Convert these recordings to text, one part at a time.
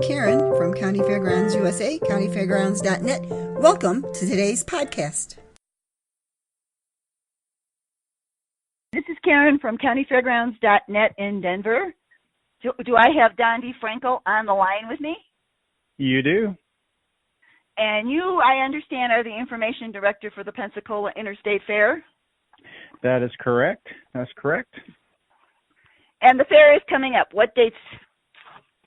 Karen from County Fairgrounds USA, countyfairgrounds.net. Welcome to today's podcast. This is Karen from countyfairgrounds.net in Denver. Do I have Dondi Frenkcl on the line with me? You do. And you, I understand, are the information director for the Pensacola Interstate Fair? That is correct. That's correct. And the fair is coming up. What dates?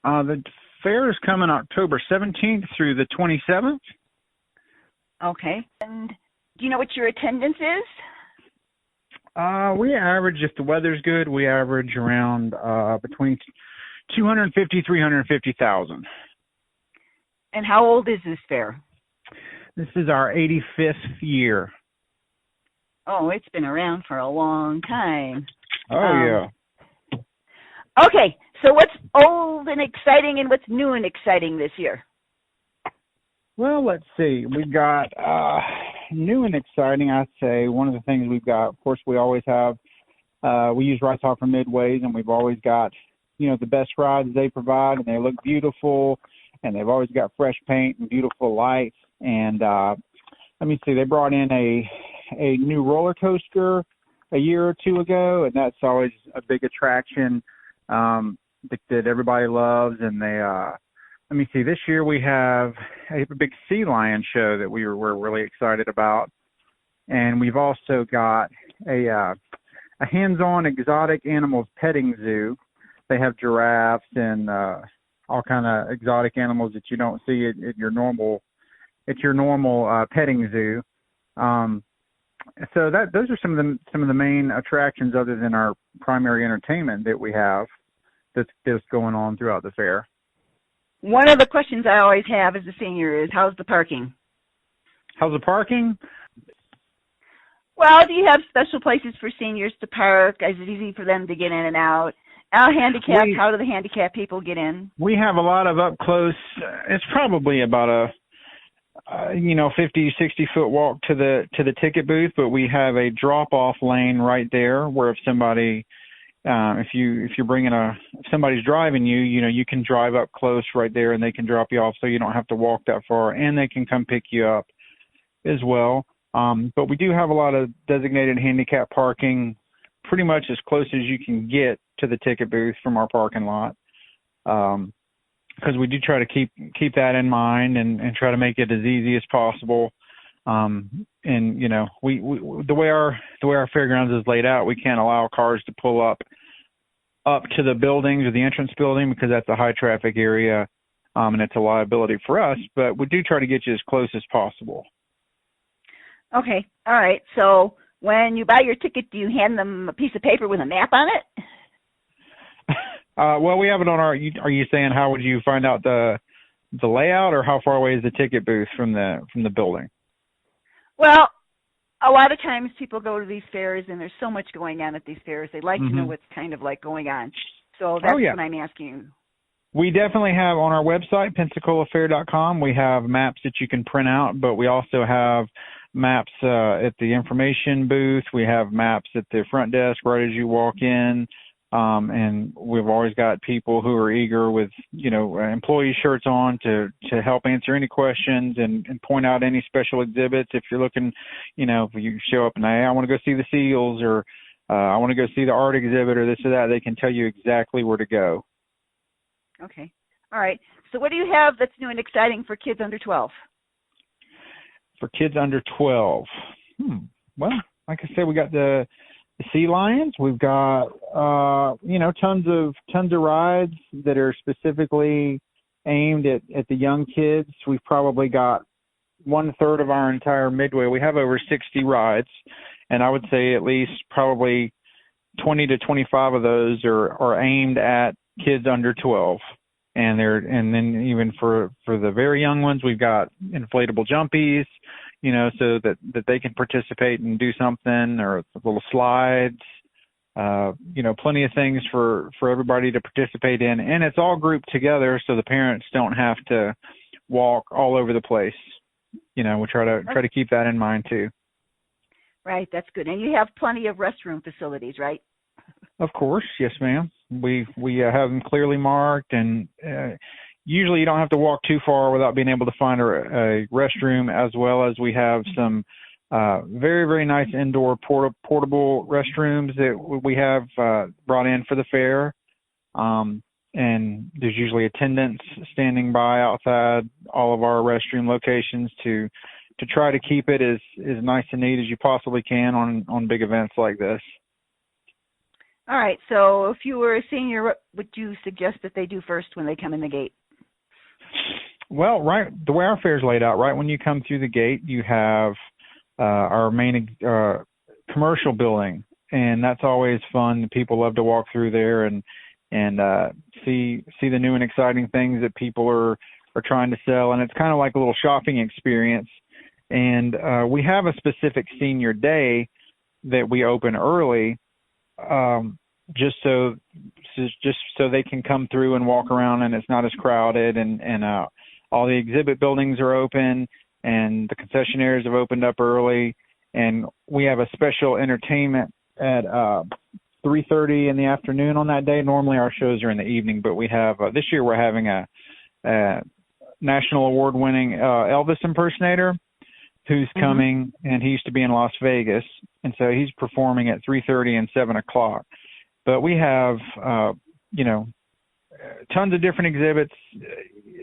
The fair is coming October 17th through the 27th. Okay. And do you know what your attendance is? We average, if the weather's good, we average around between 250, 350,000. And how old is this fair? This is our 85th year. Oh, it's been around for a long time. Yeah. Okay, so what's old and exciting and what's new and exciting this year? Well, let's see. We've got new and exciting, I'd say. One of the things we've got, of course, we always have, we use Rice Hopper Midways, and we've always got, the best rides they provide, and they look beautiful, and they've always got fresh paint and beautiful lights. And let me see, they brought in a new roller coaster a year or two ago, and that's always a big attraction that everybody loves. And they let me see, this year we have a big sea lion show that we're really excited about, and we've also got a hands-on exotic animals petting zoo. They have giraffes and all kind of exotic animals that you don't see at your normal petting zoo. So those are some of the main attractions, other than our primary entertainment that we have that's going on throughout the fair. One of the questions I always have as a senior is, how's the parking? How's the parking? Well, do you have special places for seniors to park? Is it easy for them to get in and out? How do the handicapped people get in? We have a lot of up close. It's probably about a 50, 60-foot walk to the ticket booth, but we have a drop-off lane right there where if somebody, if somebody's driving you, you can drive up close right there and they can drop you off, so you don't have to walk that far, and they can come pick you up as well. But we do have a lot of designated handicap parking, pretty much as close as you can get to the ticket booth from our parking lot. Because we do try to keep that in mind and try to make it as easy as possible. And we the way our fairgrounds is laid out, we can't allow cars to pull up to the buildings or the entrance building, because that's a high traffic area, and it's a liability for us. But we do try to get you as close as possible. Okay, all right. So when you buy your ticket, do you hand them a piece of paper with a map on it? Well, we have it on our. Are you saying how would you find out the layout, or how far away is the ticket booth from the building? Well, a lot of times people go to these fairs, and there's so much going on at these fairs. They like to know what's kind of like going on. So that's what I'm asking you. We definitely have on our website, PensacolaFair.com. We have maps that you can print out, but we also have maps at the information booth. We have maps at the front desk right as you walk in. And we've always got people who are eager with, employee shirts on to help answer any questions and point out any special exhibits. If you're looking, if you show up and, hey, I want to go see the seals, or I want to go see the art exhibit, or this or that, they can tell you exactly where to go. Okay. All right. So what do you have that's new and exciting for kids under 12? For kids under 12? Well, like I said, we got the sea lions. We've got, tons of rides that are specifically aimed at the young kids. We've probably got 1/3 of our entire Midway. We have over 60 rides, and I would say at least probably 20 to 25 of those are aimed at kids under 12. And then even for the very young ones, we've got inflatable jumpies, so that they can participate and do something, or little slides, plenty of things for everybody to participate in. And it's all grouped together, so the parents don't have to walk all over the place. We try to keep that in mind too. Right, that's good. And you have plenty of restroom facilities, right? Of course, yes, ma'am. We have them clearly marked, and usually you don't have to walk too far without being able to find a restroom, as well as we have some very, very nice indoor portable restrooms that we have brought in for the fair. And there's usually attendants standing by outside all of our restroom locations to try to keep it as nice and neat as you possibly can on big events like this. All right. So if you were a senior, what would you suggest that they do first when they come in the gate? Well, right, the way our fair is laid out, right when you come through the gate, you have our main commercial building, and that's always fun. People love to walk through there and see the new and exciting things that people are trying to sell, and it's kind of like a little shopping experience. And we have a specific senior day that we open early, just so they can come through and walk around, and it's not as crowded, and all the exhibit buildings are open, and the concessionaires have opened up early, and we have a special entertainment at 3:30 in the afternoon on that day. Normally our shows are in the evening, but we have this year we're having a national award-winning Elvis impersonator who's coming, and he used to be in Las Vegas, and so he's performing at 3:30 and 7 o'clock. But we have tons of different exhibits,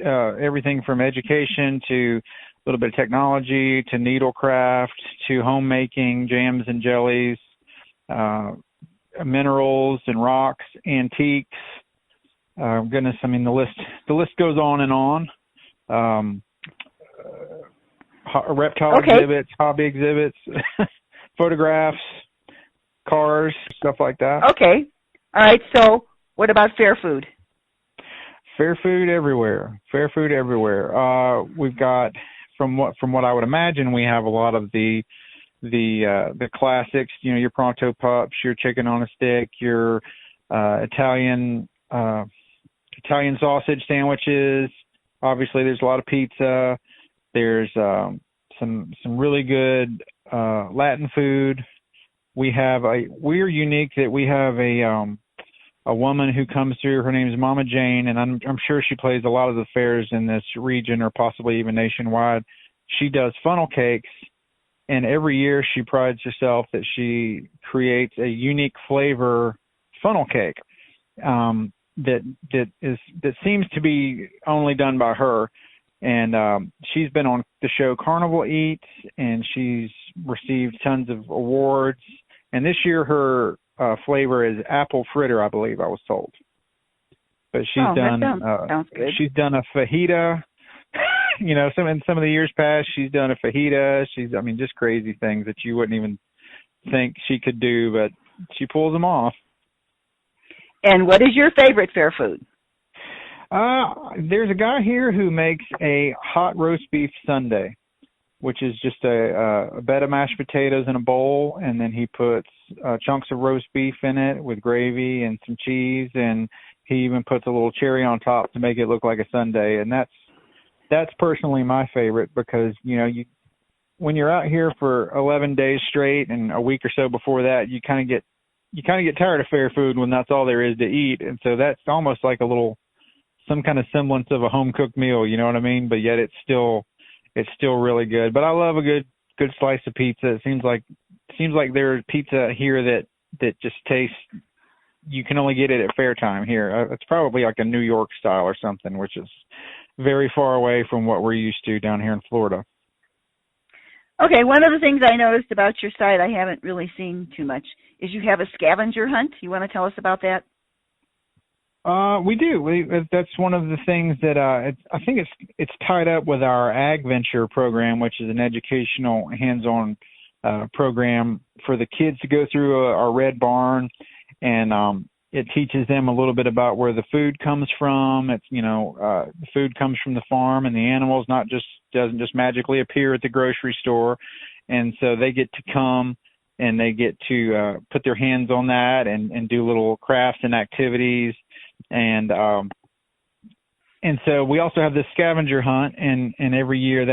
everything from education to a little bit of technology to needlecraft to homemaking, jams and jellies, minerals and rocks, antiques. Goodness, I mean the list goes on and on. Reptile exhibits, hobby exhibits, photographs, cars, stuff like that. Okay. All right. So what about fair food? Fair food everywhere. Fair food everywhere. We've got, from what I would imagine, we have a lot of the classics. Your pronto pups, your chicken on a stick, your Italian sausage sandwiches. Obviously, there's a lot of pizza. There's some really good Latin food. We're unique that we have a woman who comes through. Her name is Mama Jane, and I'm sure she plays a lot of the fairs in this region or possibly even nationwide. She does funnel cakes, and every year she prides herself that she creates a unique flavor funnel cake that seems to be only done by her. And she's been on the show Carnival Eats, and she's received tons of awards. And this year her flavor is apple fritter, I believe I was told. But she's sounds good. She's done a fajita. Some of the years past, she's done a fajita. Just crazy things that you wouldn't even think she could do, but she pulls them off. And what is your favorite fair food? There's a guy here who makes a hot roast beef sundae, which is just a bed of mashed potatoes in a bowl, and then he puts chunks of roast beef in it with gravy and some cheese, and he even puts a little cherry on top to make it look like a sundae. And that's personally my favorite, because when you're out here for 11 days straight and a week or so before that, you kind of get tired of fair food when that's all there is to eat, and so that's almost like some kind of semblance of a home cooked meal, you know what I mean? But yet it's still really good. But I love a good slice of pizza. It seems like there's pizza here that just tastes, you can only get it at fair time here. It's probably like a New York style or something, which is very far away from what we're used to down here in Florida. Okay, one of the things I noticed about your site I haven't really seen too much is you have a scavenger hunt. You want to tell us about that? We do. That's one of the things that I think it's tied up with our Ag Venture program, which is an educational hands-on program for the kids to go through our red barn, and it teaches them a little bit about where the food comes from. It's the food comes from the farm, and the animals doesn't just magically appear at the grocery store, and so they get to come and they get to put their hands on that and do little crafts and activities. And so we also have this scavenger hunt, and every year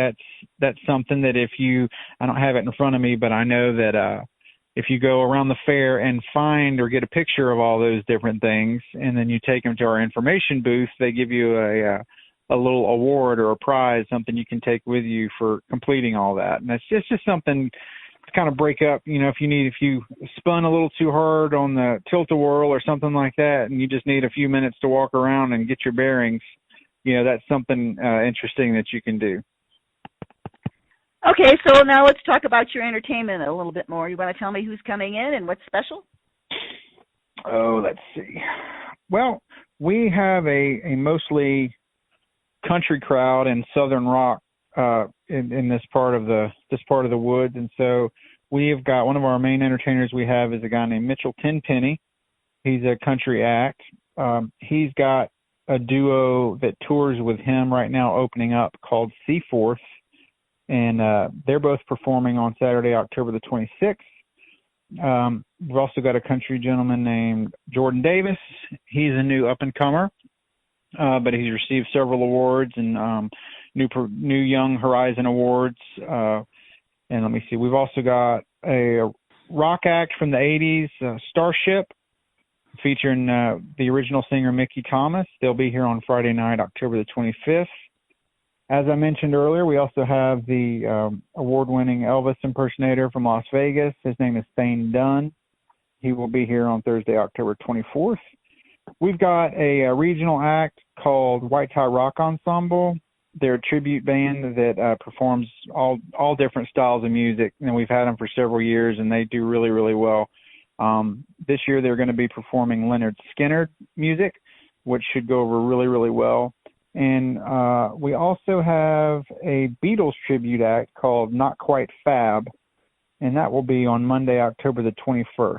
that's something that I don't have it in front of me, but I know that if you go around the fair and find or get a picture of all those different things, and then you take them to our information booth, they give you a a little award or a prize, something you can take with you for completing all that. And it's just something to kind of break up, if you spun a little too hard on the tilt-a-whirl or something like that, and you just need a few minutes to walk around and get your bearings, that's something interesting that you can do. Okay, so now let's talk about your entertainment a little bit more. You want to tell me who's coming in and what's special? Oh, let's see. Well, we have a mostly country crowd and southern rock in this part of the woods, and so we have got one of our main entertainers we have is a guy named Mitchell Tenpenny. He's a country act. He's got a duo that tours with him right now opening up called Seaforth, and they're both performing on Saturday, October the 26th. We've also got a country gentleman named Jordan Davis. He's a new up-and-comer, but he's received several awards and new Young Horizon awards. And let me see, we've also got a rock act from the 80s, Starship, featuring the original singer Mickey Thomas. They'll be here on Friday night, October the 25th. As I mentioned earlier, we also have the award-winning Elvis impersonator from Las Vegas. His name is Thane Dunn. He will be here on Thursday, October 24th. We've got a regional act called White Tie Rock Ensemble. They're a tribute band that performs all different styles of music, and we've had them for several years, and they do really, really well. This year they're going to be performing Leonard Skinner music, which should go over really, really well. And we also have a Beatles tribute act called Not Quite Fab, and that will be on Monday, October the 21st.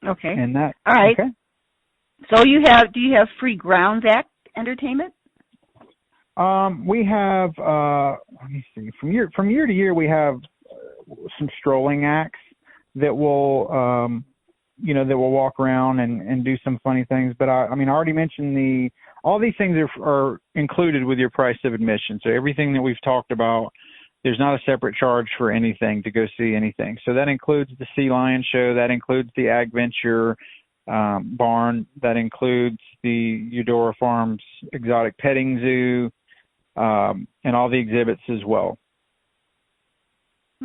Okay. And that, all right. Okay. So do you have free grounds act entertainment? We have, let me see, from year to year, we have some strolling acts that will, that will walk around and do some funny things. But I already mentioned all these things are included with your price of admission. So everything that we've talked about, there's not a separate charge for anything to go see anything. So that includes the Sea Lion show, that includes the Ag Venture barn, that includes the Eudora Farms exotic petting zoo, and all the exhibits as well.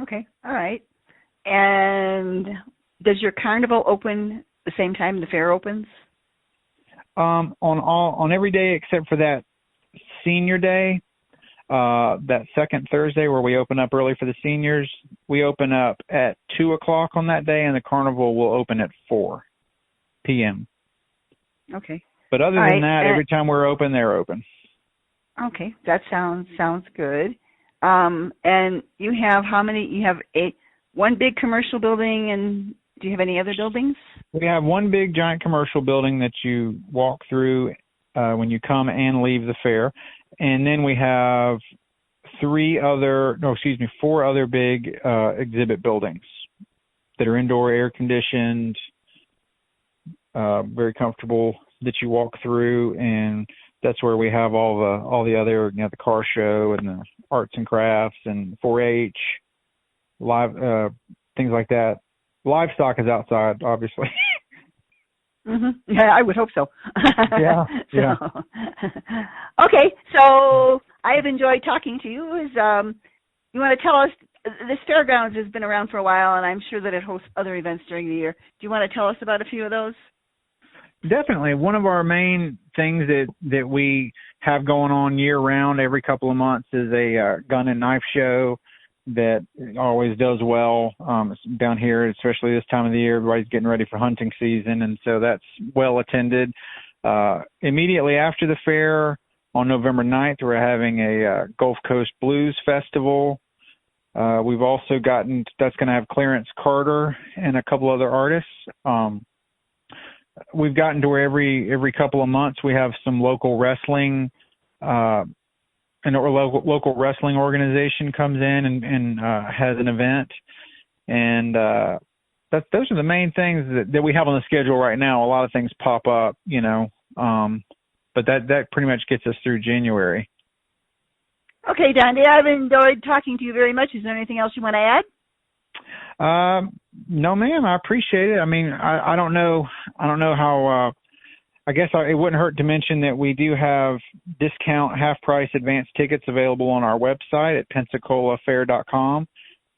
Okay, all right. And does your carnival open the same time the fair opens? On every day except for that senior day, that second Thursday where we open up early for the seniors. We open up at 2:00 on that day, and the carnival will open at 4 p.m. Okay. But other than that, every time we're open, they're open. Okay, that sounds good. And you have how many? You have one big commercial building, and do you have any other buildings? We have one big giant commercial building that you walk through when you come and leave the fair. And then we have four other big exhibit buildings that are indoor air conditioned, very comfortable, that you walk through, and that's where we have all the other, the car show and the arts and crafts and 4-H, live things like that. Livestock is outside, obviously. Mm-hmm. Yeah, I would hope so. Yeah. Okay, so I have enjoyed talking to you. You want to tell us, this fairgrounds has been around for a while, and I'm sure that it hosts other events during the year. Do you want to tell us about a few of those? Definitely. One of our main things that we have going on year-round every couple of months is a gun and knife show that always does well down here, especially this time of the year. Everybody's getting ready for hunting season, and so that's well attended. Immediately after the fair, on November 9th, we're having a Gulf Coast Blues Festival. We've also that's going to have Clarence Carter and a couple other artists. We've gotten to where every couple of months we have some local wrestling, local wrestling organization comes in and has an event, and those are the main things that we have on the schedule right now. A lot of things pop up, but that pretty much gets us through January. Okay, Dondi, I've enjoyed talking to you very much. Is there anything else you want to add? No, ma'am. I appreciate it. I mean, I don't know how I guess it wouldn't hurt to mention that we do have discount half-price advance tickets available on our website at PensacolaFair.com.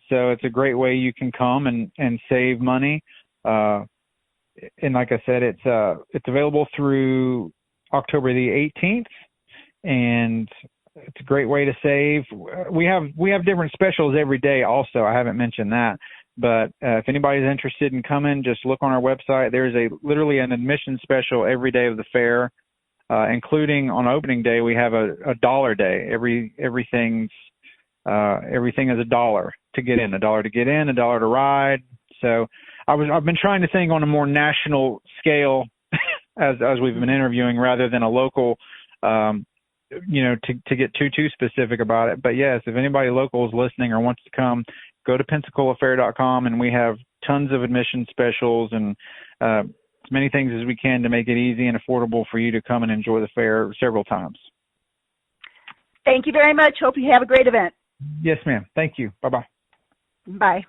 So it's a great way you can come and save money. And like I said, it's available through October the 18th, and it's a great way to save. We have different specials every day also. I haven't mentioned that. But if anybody's interested in coming, just look on our website. There's literally an admission special every day of the fair, including on opening day. We have a $1 day. Everything is $1 to get in, $1 to get in, $1 to ride. So I've been trying to think on a more national scale as we've been interviewing, rather than a local, to get too specific about it. But yes, if anybody local is listening or wants to come, go to PensacolaFair.com, and we have tons of admission specials and as many things as we can to make it easy and affordable for you to come and enjoy the fair several times. Thank you very much. Hope you have a great event. Yes, ma'am. Thank you. Bye-bye. Bye.